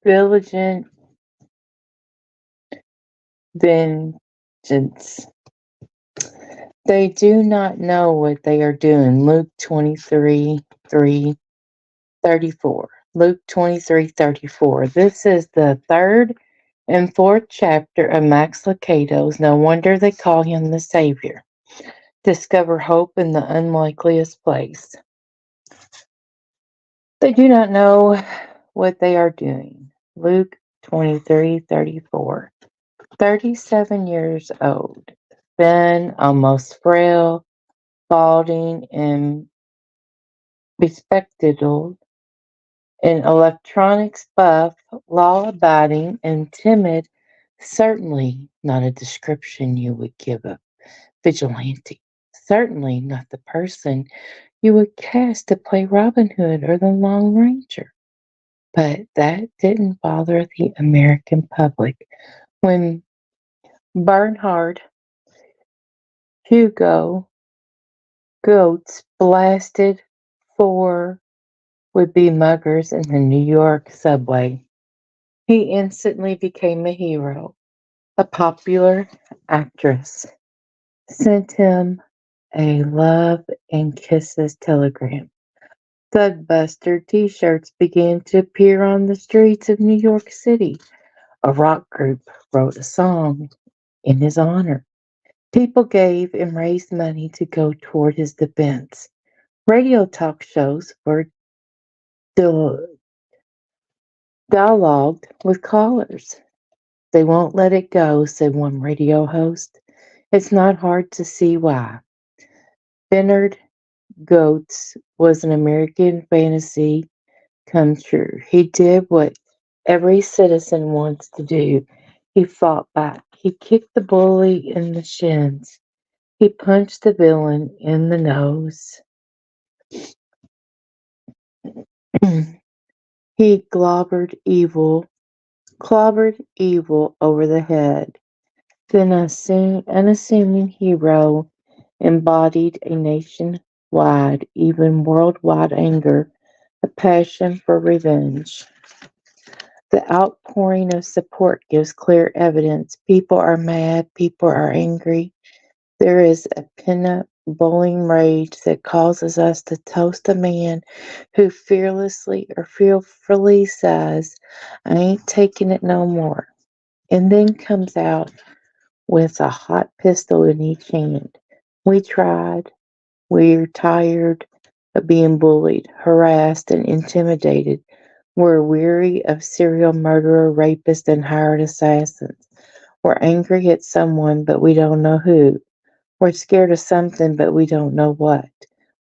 Diligent vengeance. They do not know what they are doing. Luke 23:34. Luke 23:34. This is the third and fourth chapter of Max Lucado's No Wonder They Call Him the Savior. Discover hope in the unlikeliest place. They do not know what they are doing. Luke 23:34. 37 years old, thin, almost frail, balding, and bespectacled, an electronics buff, law-abiding, and timid, certainly not a description you would give a vigilante, certainly not the person you would cast to play Robin Hood or the Lone Ranger. But that didn't bother the American public when Bernhard Hugo Goats blasted for would-be muggers in the New York subway. He instantly became a hero. A popular actress sent him a love and kisses telegram. Thugbuster t-shirts began to appear on the streets of New York City. A rock group wrote a song in his honor. People gave and raised money to go toward his defense. Radio talk shows were dil- dialogued with callers. They won't let it go, said one radio host. It's not hard to see why. Bernard Goetz was an American fantasy come true. He did what every citizen wants to do. He fought back. He kicked the bully in the shins. He punched the villain in the nose. He clobbered evil over the head. Then unassuming hero embodied a nationwide, even worldwide anger, a passion for revenge. The outpouring of support gives clear evidence. People are mad, people are angry. There is a pent-up boiling rage that causes us to toast a man who fearlessly or fearfully says, I ain't taking it no more, and then comes out with a hot pistol in each hand. We tried. We're tired of being bullied, harassed, and intimidated. We're weary of serial murderer, rapists, and hired assassins. We're angry at someone, but we don't know who. We're scared of something, but we don't know what.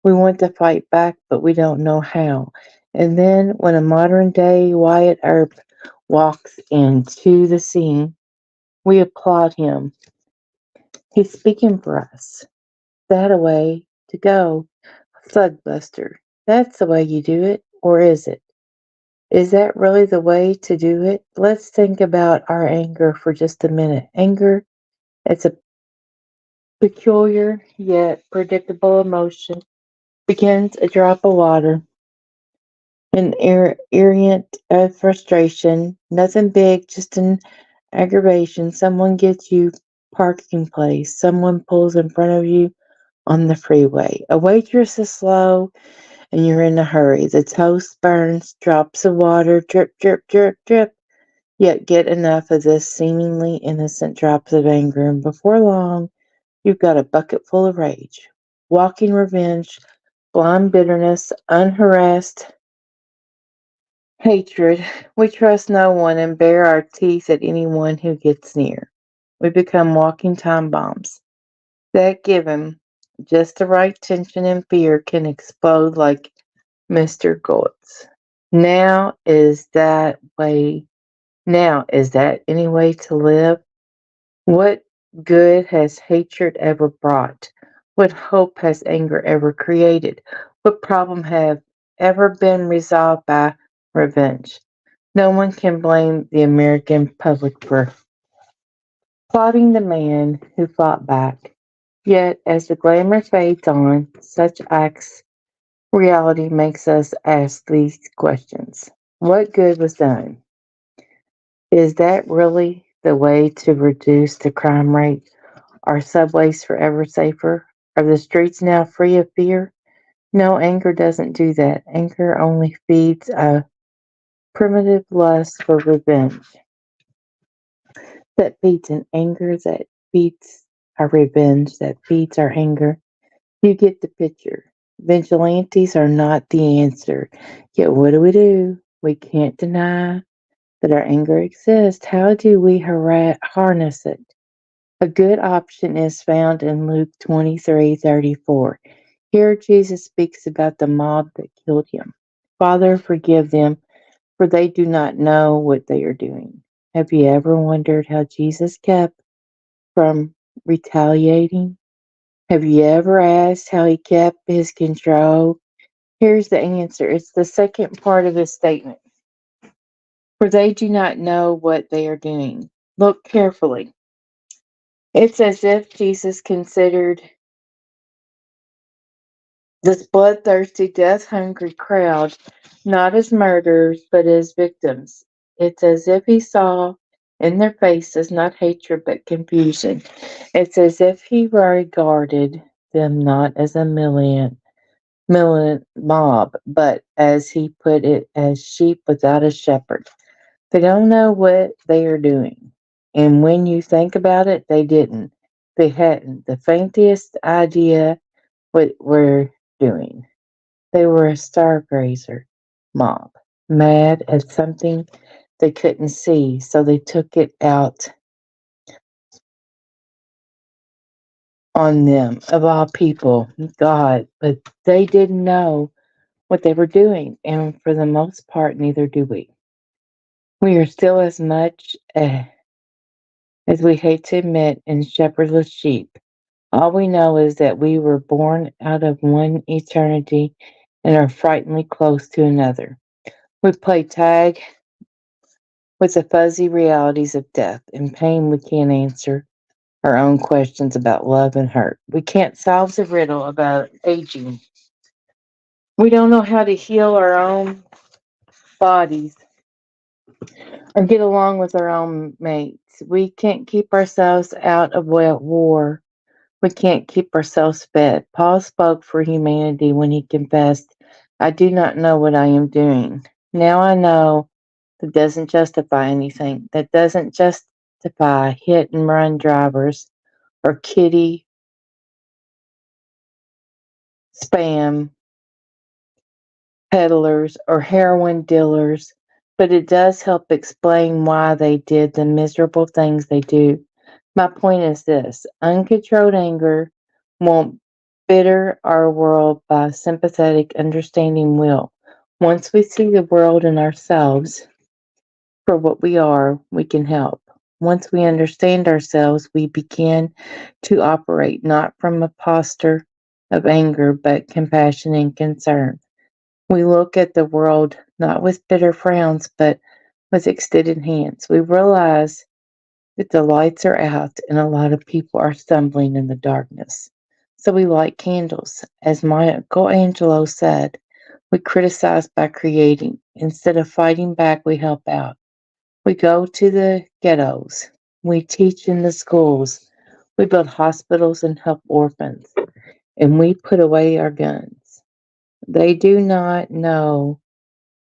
We want to fight back, but we don't know how. And then, when a modern day Wyatt Earp walks into the scene, we applaud him. He's speaking for us. That a way to go, Thugbuster. That's the way you do it, or is it? Is that really the way to do it? Let's think about our anger for just a minute. Anger, it's a peculiar yet predictable emotion. Begins a drop of water, an irritant frustration, nothing big, just an aggravation. Someone gets you parking place. Someone pulls in front of you on the freeway. A waitress is slow and you're in a hurry. The toast burns, drops of water drip, drip, drip, drip. Yet get enough of this seemingly innocent drops of anger, and before long, you've got a bucket full of rage. Walking revenge, blind bitterness, unharassed hatred. We trust no one and bare our teeth at anyone who gets near. We become walking time bombs. That given just the right tension and fear can explode like Mr. Goetz. Now is that way Now is that any way to live? What good has hatred ever brought? What hope has anger ever created? What problem have ever been resolved by revenge? No one can blame the American public for applauding the man who fought back. Yet, as the glamour fades on, such acts reality makes us ask these questions. What good was done? Is that really the way to reduce the crime rate? Are subways forever safer? Are the streets now free of fear? No, anger doesn't do that. Anger only feeds a primitive lust for revenge. That feeds an anger that feeds our revenge, that feeds our anger. You get the picture. Vigilantes are not the answer. Yet what do? We can't deny that our anger exists. How do we harness it? A good option is found in Luke 23:34. Here Jesus speaks about the mob that killed him. Father, forgive them, for they do not know what they are doing. Have you ever wondered how Jesus kept from retaliating? Have you ever asked how he kept his control? Here's the answer. It's the second part of his statement. For they do not know what they are doing. Look carefully. It's as if Jesus considered this bloodthirsty, death-hungry crowd not as murderers, but as victims. It's as if he saw in their faces not hatred, but confusion. It's as if he regarded them not as a militant mob, but as he put it, as sheep without a shepherd. They don't know what they are doing. And when you think about it, they didn't. They hadn't the faintest idea what we're doing. They were a stargazer mob, mad at something they couldn't see, so they took it out on them, of all people, God. But they didn't know what they were doing, and for the most part, neither do we. We are still as much as we hate to admit in shepherdless sheep. All we know is that we were born out of one eternity and are frighteningly close to another. We play tag with the fuzzy realities of death and pain. We can't answer our own questions about love and hurt. We can't solve the riddle about aging. We don't know how to heal our own bodies or get along with our own mates. We can't keep ourselves out of war. We can't keep ourselves fed. Paul spoke for humanity when he confessed, I do not know what I am doing. Now I know that doesn't justify anything. That doesn't justify hit and run drivers or kitty spam peddlers or heroin dealers, but it does help explain why they did the miserable things they do. My point is this: uncontrolled anger won't bitter our world by sympathetic, understanding will. Once we see the world and ourselves for what we are, we can help. Once we understand ourselves, we begin to operate not from a posture of anger, but compassion and concern. We look at the world not with bitter frowns, but with extended hands. We realize that the lights are out and a lot of people are stumbling in the darkness. So we light candles. As Michelangelo said, we criticize by creating. Instead of fighting back, we help out. We go to the ghettos. We teach in the schools. We build hospitals and help orphans. And we put away our guns. They do not know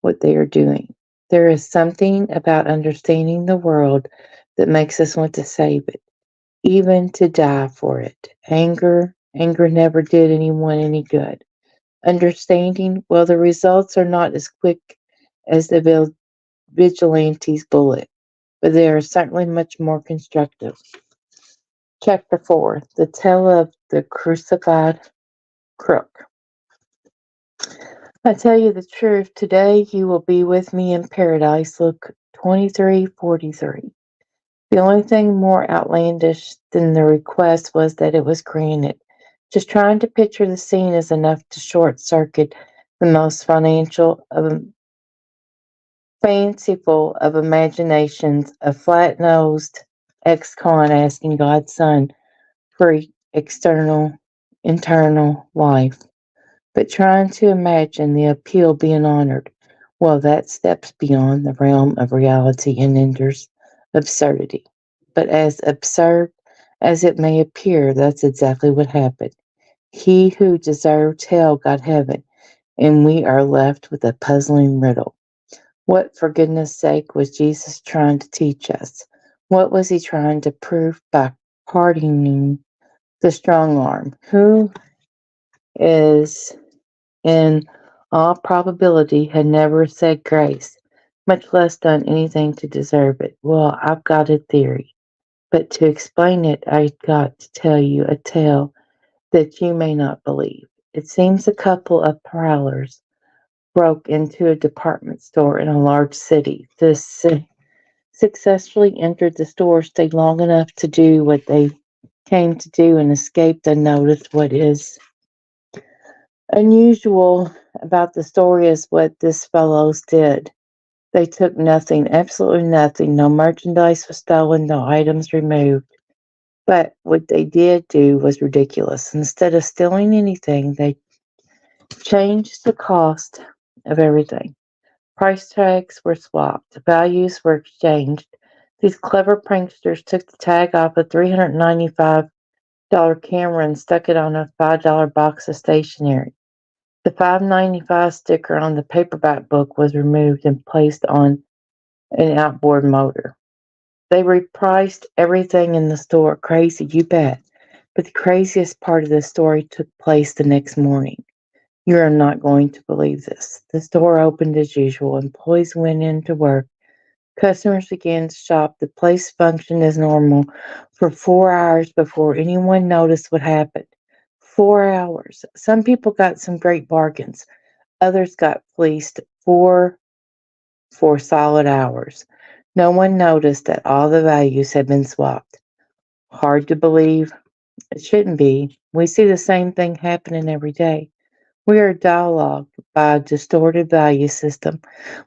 what they are doing. There is something about understanding the world that makes us want to save it, even to die for it. Anger never did anyone any good. Understanding, well, the results are not as quick as the vigilante's bullet, but they are certainly much more constructive. Chapter 4: The Tale of the Crucified Crook. I tell you the truth, today you will be with me in paradise. Luke 23:43. The only thing more outlandish than the request was that it was granted. Just trying to picture the scene is enough to short circuit the most fanciful of imaginations, a flat-nosed ex-con asking God's Son for internal life. But trying to imagine the appeal being honored, well, that steps beyond the realm of reality and enters absurdity. But as absurd as it may appear, that's exactly what happened. He who deserved hell got heaven, and we are left with a puzzling riddle. What, for goodness sake, was Jesus trying to teach us? What was he trying to prove by pardoning the strong arm? Who is, in all probability, had never said grace, much less done anything to deserve it. Well, I've got a theory, but to explain it, I've got to tell you a tale that you may not believe. It seems a couple of prowlers broke into a department store in a large city. This successfully entered the store, stayed long enough to do what they came to do, and escaped unnoticed. What is unusual about the story is what this fellows did. They took nothing, absolutely nothing. No merchandise was stolen, no items removed. But what they did do was ridiculous. Instead of stealing anything, they changed the cost of everything. Price tags were swapped, values were exchanged. These clever pranksters took the tag off a $395 camera and stuck it on a $5 box of stationery. The $5.95 sticker on the paperback book was removed and placed on an outboard motor. They repriced everything in the store. Crazy, you bet. But the craziest part of the story took place the next morning. You are not going to believe this. The store opened as usual. Employees went in to work. Customers began to shop. The place functioned as normal for 4 hours before anyone noticed what happened. 4 hours. Some people got some great bargains. Others got fleeced for solid hours. No one noticed that all the values had been swapped. Hard to believe? It shouldn't be. We see the same thing happening every day. We are dialogued by a distorted value system.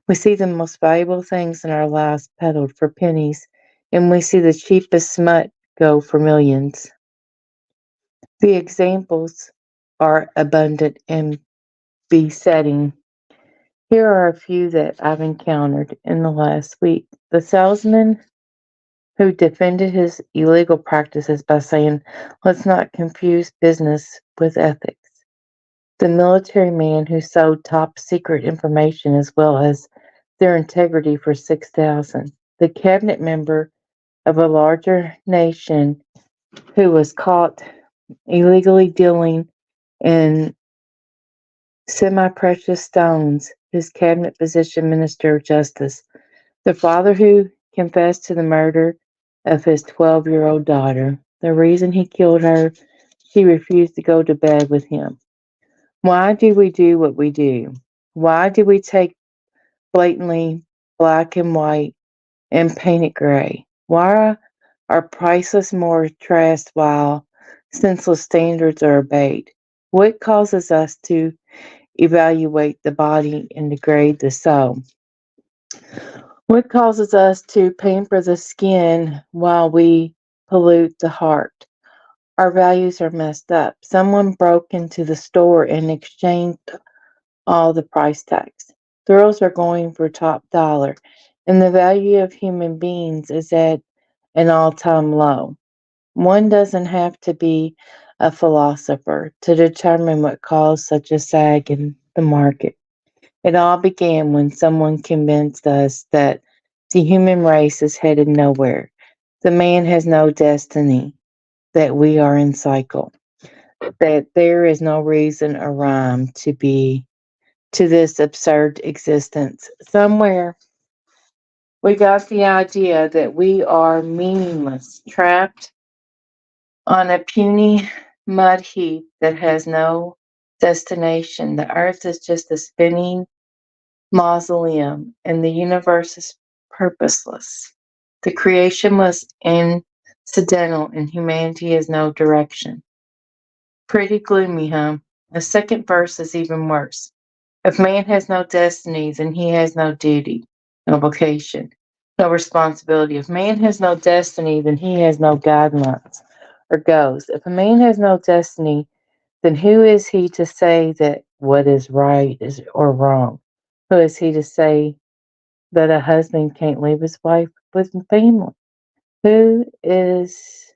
We see the most valuable things in our lives peddled for pennies, and we see the cheapest smut go for millions. The examples are abundant and besetting. Here are a few that I've encountered in the last week. The salesman who defended his illegal practices by saying, let's not confuse business with ethics. The military man who sold top secret information as well as their integrity for 6,000. The cabinet member of a larger nation who was caught illegally dealing in semi-precious stones, his cabinet position minister of justice. The father who confessed to the murder of his 12-year-old daughter. The reason he killed her, she refused to go to bed with him. Why do we do what we do? Why do we take blatantly black and white and paint it gray? Why are priceless more trashed while senseless standards are obeyed? What causes us to evaluate the body and degrade the soul? What causes us to pamper the skin while we pollute the heart? Our values are messed up. Someone broke into the store and exchanged all the price tags. Thrills are going for top dollar, and the value of human beings is at an all-time low. One doesn't have to be a philosopher to determine what caused such a sag in the market. It all began when someone convinced us that the human race is headed nowhere. The man has no destiny, that we are in cycle, that there is no reason or rhyme to this absurd existence. Somewhere we got the idea that we are meaningless, trapped on a puny mud heap that has no destination. The earth is just a spinning mausoleum, and the universe is purposeless. The creation was incidental, and humanity has no direction. Pretty gloomy, huh? The second verse is even worse. If man has no destiny, then he has no duty, no vocation, no responsibility. If man has no destiny, then he has no guidelines or goals. If a man has no destiny, then who is he to say that what is right is or wrong? Who is he to say that a husband can't leave his wife with family? Who is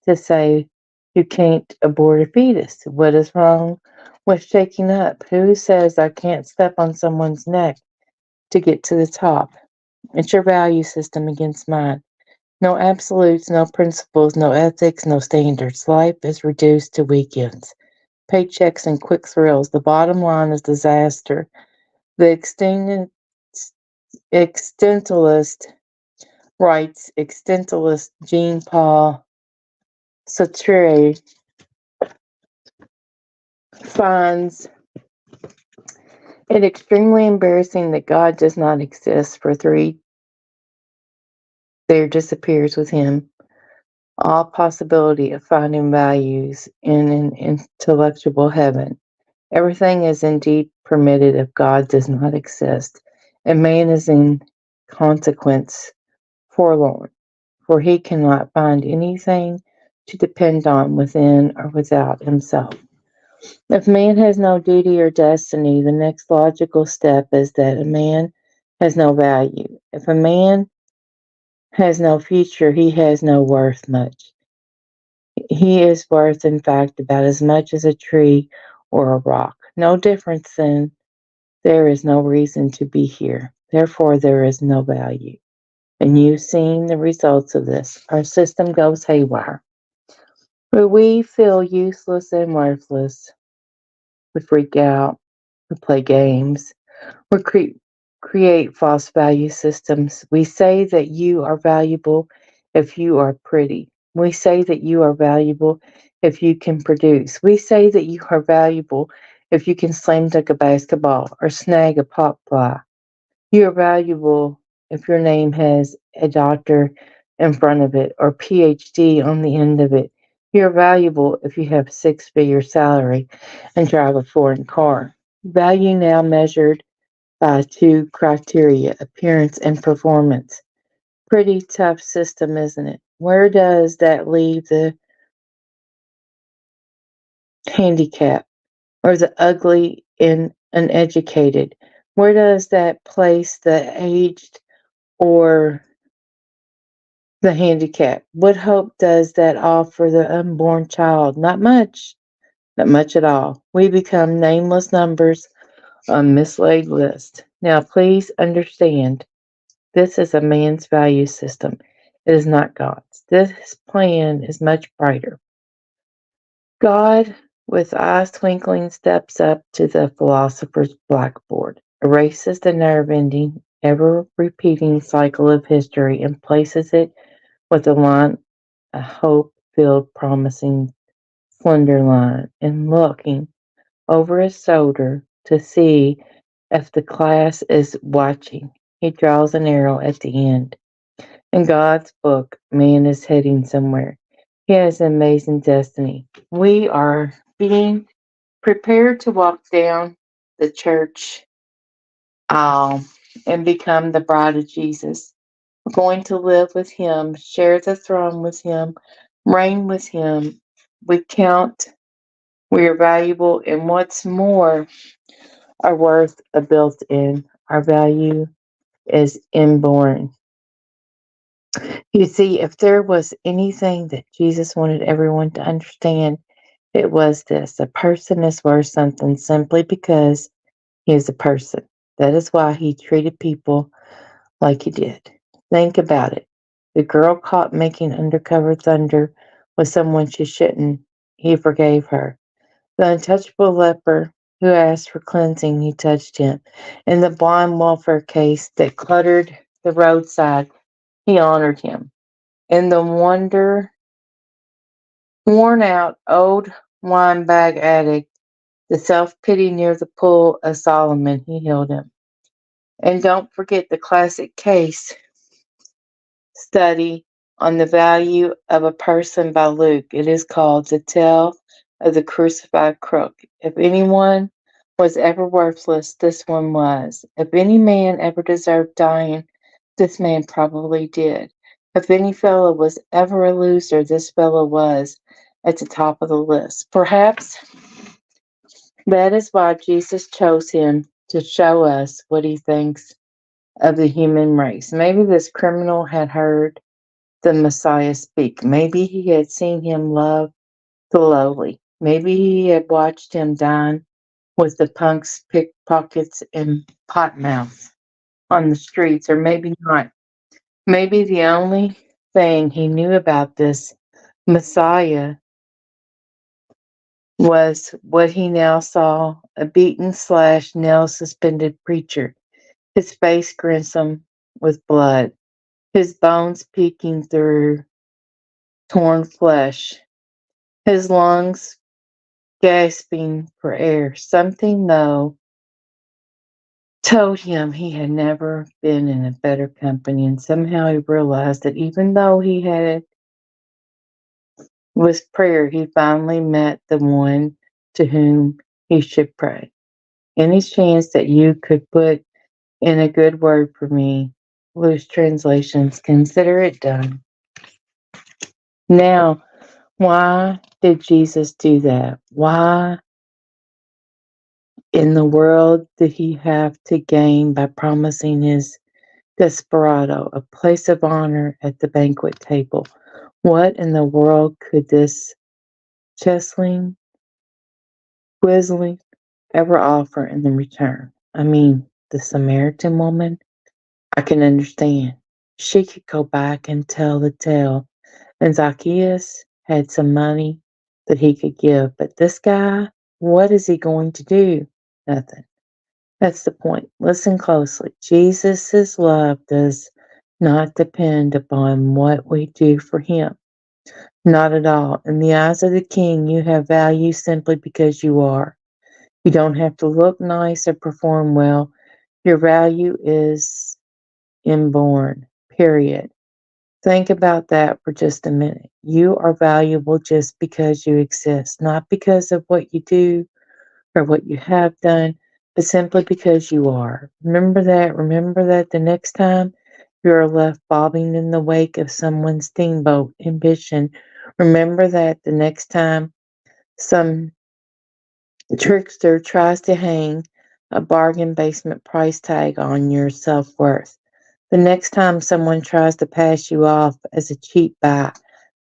to say you can't abort a fetus? What is wrong with shaking up? Who says I can't step on someone's neck to get to the top? It's your value system against mine. No absolutes, no principles, no ethics, no standards. Life is reduced to weekends, paychecks, and quick thrills. The bottom line is disaster. The existentialist writes, existentialist Jean-Paul Sartre finds it extremely embarrassing that God does not exist. For 3, there disappears with him all possibility of finding values in an intellectual heaven. Everything is indeed permitted if God does not exist, and man is in consequence forlorn, for he cannot find anything to depend on within or without himself. If man has no duty or destiny, the next logical step is that a man has no value. If a man has no future, he has no worth much. He is worth, in fact, about as much as a tree or a rock. No difference, then there is no reason to be here. Therefore, there is no value. And you've seen the results of this. Our system goes haywire. Where we feel useless and worthless, we freak out, we play games, we create false value systems. We say that you are valuable if you are pretty. We say that you are valuable if you can produce. We say that you are valuable if you can slam dunk a basketball or snag a pop fly. You are valuable if your name has a doctor in front of it or PhD on the end of it. You're valuable if you have a 6-figure salary and drive a foreign car. Value now measured by 2 criteria, appearance and performance. Pretty tough system, isn't it? Where does that leave the handicapped or the ugly and uneducated? Where does that place the aged or the handicapped? What hope does that offer the unborn child? Not much. Not much at all. We become nameless numbers on mislaid list. Now, please understand, this is a man's value system. It is not God's. This plan is much brighter. God, with eyes twinkling, steps up to the philosopher's blackboard, erases the nerve-ending, ever-repeating cycle of history, and places it with a line, a hope-filled, promising, slender line, and looking over his shoulder to see if the class is watching. He draws an arrow at the end. In God's book, man is heading somewhere. He has an amazing destiny. We are being prepared to walk down the church aisle and become the bride of Jesus. We're going to live with him, share the throne with him, reign with him. We count, we are valuable, and what's more, our worth are built in. Our value is inborn. You see, if there was anything that Jesus wanted everyone to understand, it was this: a person is worth something simply because he is a person. That is why he treated people like he did. Think about it. The girl caught making undercover thunder with someone she shouldn't, he forgave her. The untouchable leper who asked for cleansing, he touched him. In the blind welfare case that cluttered the roadside, he honored him. In the worn out old wine bag addict, the self pity near the pool of Solomon, he healed him. And don't forget the classic case study on the value of a person by Luke. It is called The Tale of the Crucified Crook. If anyone was ever worthless, this one was. If any man ever deserved dying, this man probably did. If any fellow was ever a loser, this fellow was at the top of the list. Perhaps that is why Jesus chose him to show us what he thinks of the human race. Maybe this criminal had heard the Messiah speak. Maybe he had seen him love the lowly. Maybe he had watched him dine with the punks, pickpockets, and potmouths on the streets, or maybe not. Maybe the only thing he knew about this Messiah was what he now saw, a beaten slash nail suspended preacher, his face crimson with blood, his bones peeking through torn flesh, his lungs gasping for air. Something, though, told him he had never been in a better company, and somehow he realized that even though he had with prayer, he finally met the one to whom he should pray. Any chance that you could put in a good word for me, loose translations, consider it done. Now, why did Jesus do that? Why in the world did he have to gain by promising his desperado a place of honor at the banquet table? What in the world could this chestling, quizzling ever offer in the return? I mean, the Samaritan woman, I can understand. She could go back and tell the tale, and Zacchaeus had some money that he could give. But this guy, what is he going to do? Nothing. That's the point. Listen closely. Jesus' love does not depend upon what we do for him. Not at all. In the eyes of the king, you have value simply because you are. You don't have to look nice or perform well. Your value is inborn, period. Think about that for just a minute. You are valuable just because you exist, not because of what you do or what you have done, but simply because you are. Remember that. Remember that the next time you are left bobbing in the wake of someone's steamboat ambition. Remember that the next time some trickster tries to hang a bargain basement price tag on your self worth. The next time someone tries to pass you off as a cheap buy,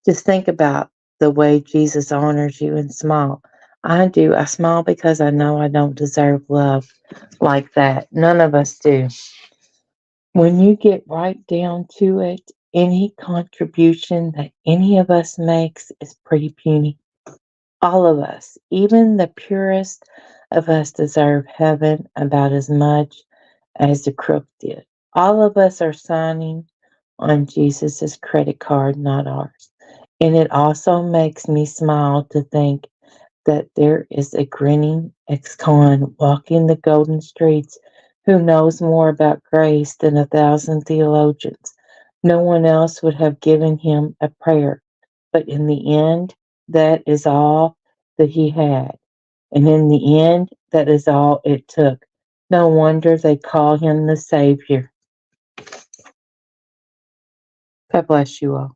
just think about the way Jesus honors you and smile. I do. I smile because I know I don't deserve love like that. None of us do. When you get right down to it, any contribution that any of us makes is pretty puny. All of us, even the purest of us, deserve heaven about as much as the crook did. All of us are signing on Jesus' credit card, not ours. And it also makes me smile to think that there is a grinning ex-con walking the golden streets who knows more about grace than 1,000 theologians. No one else would have given him a prayer, but in the end, that is all that he had. And in the end, that is all it took. No wonder they call him the Savior. God bless you all.